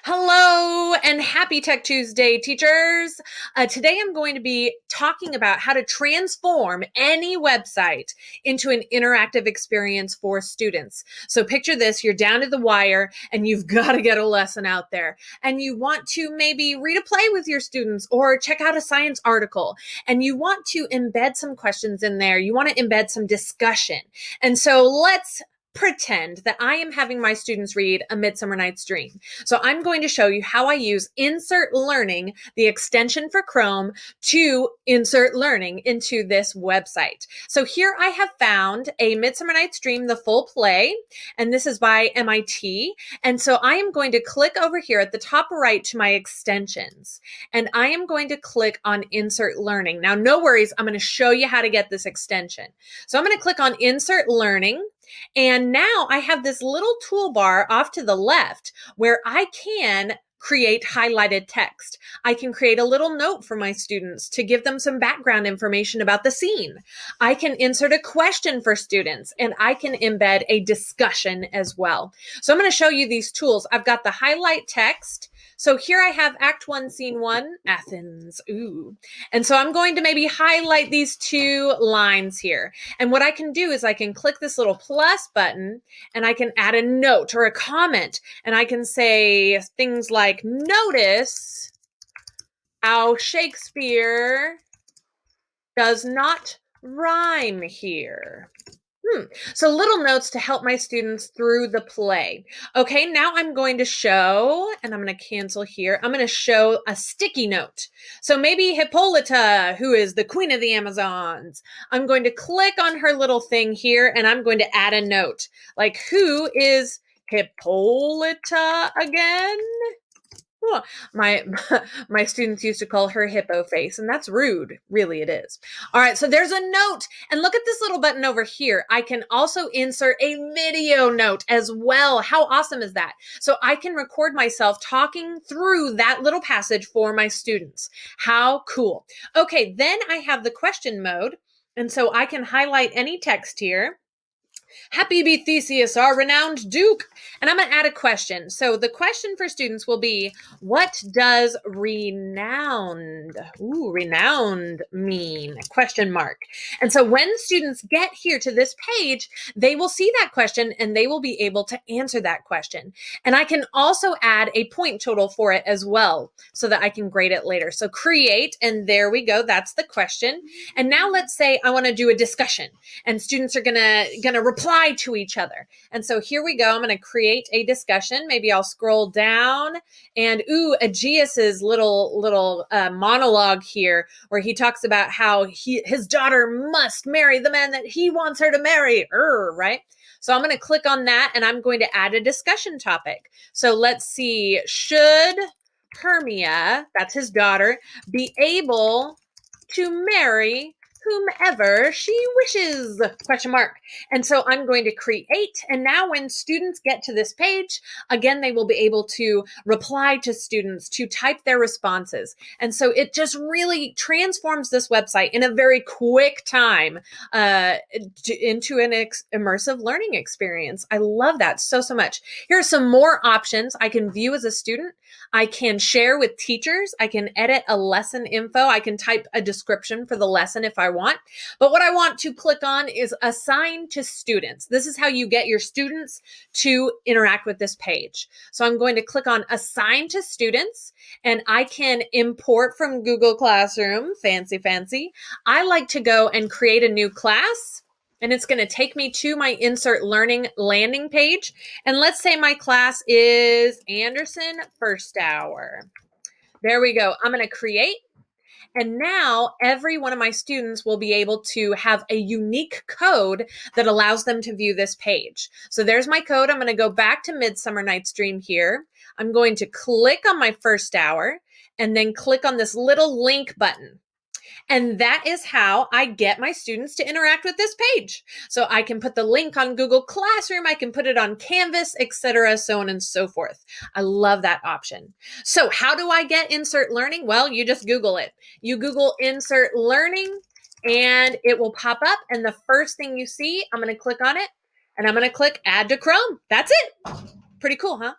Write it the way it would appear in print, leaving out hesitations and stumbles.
Hello and happy Tech Tuesday, teachers. Today I'm going to be talking about how to transform any website into an interactive experience for students. So picture this, you're down to the wire and you've got to get a lesson out there. And you want to maybe read a play with your students or check out a science article. And you want to embed some questions in there. You want to embed some discussion. And so let's pretend that I am having my students read A Midsummer Night's Dream. So I'm going to show you how I use Insert Learning, the extension for Chrome, to insert learning into this website. So here I have found A Midsummer Night's Dream, the full play, and this is by MIT. And so I am going to click over here at the top right to my extensions, and I am going to click on Insert Learning. Now, no worries, I'm going to show you how to get this extension. So I'm going to click on Insert Learning. And now I have this little toolbar off to the left where I can create highlighted text. I can create a little note for my students to give them some background information about the scene. I can insert a question for students, and I can embed a discussion as well. So I'm going to show you these tools. I've got the highlight text. So here I have Act 1, Scene 1, Athens. Ooh. And so I'm going to maybe highlight these two lines here. And what I can do is I can click this little plus button and I can add a note or a comment. And I can say things like, notice how Shakespeare does not rhyme here. So little notes to help my students through the play. Okay, now I'm going to show, and I'm going to cancel here, I'm going to show a sticky note. So maybe Hippolyta, who is the queen of the Amazons, I'm going to click on her little thing here, and I'm going to add a note. Like, who is Hippolyta again? Oh, my students used to call her hippo face, and that's rude. Really, it is. All right, so there's a note, and look at this little button over here. I can also insert a video note as well. How awesome is that? So I can record myself talking through that little passage for my students. How cool. Okay, then I have the question mode, and so I can highlight any text here. Happy be Theseus, our renowned Duke. And I'm going to add a question. So the question for students will be, what does renowned mean? Question mark. And so when students get here to this page, they will see that question and they will be able to answer that question. And I can also add a point total for it as well so that I can grade it later. So create, and there we go. That's the question. And now let's say I want to do a discussion and students are gonna reply to each other. And so here we go. I'm gonna create a discussion. Maybe I'll scroll down, and Aegeus's little monologue here, where he talks about how his daughter must marry the man that he wants her to marry. Right? So I'm gonna click on that, and I'm going to add a discussion topic. So let's see. Should Hermia, that's his daughter, be able to marry whomever she wishes, question mark. And so I'm going to create, and now when students get to this page, again, they will be able to reply to students, to type their responses. And so it just really transforms this website in a very quick time into an immersive learning experience. I love that so much. Here are some more options I can view as a student. I can share with teachers. I can edit a lesson info. I can type a description for the lesson if I want. But what I want to click on is assign to students. This is how you get your students to interact with this page. So I'm going to click on assign to students, and I can import from Google Classroom. Fancy. I like to go and create a new class. And it's going to take me to my Insert Learning landing page. And let's say my class is Anderson First Hour. There we go. I'm going to create. And now every one of my students will be able to have a unique code that allows them to view this page. So there's my code. I'm going to go back to Midsummer Night's Dream here. I'm going to click on my first hour and then click on this little link button. And that is how I get my students to interact with this page. So I can put the link on Google Classroom, I can put it on Canvas, etc., so on and so forth. I love that option. So how do I get Insert Learning? Well, you just Google it. You Google Insert Learning and it will pop up. And the first thing you see, I'm going to click on it and I'm going to click Add to Chrome. That's it. Pretty cool, huh?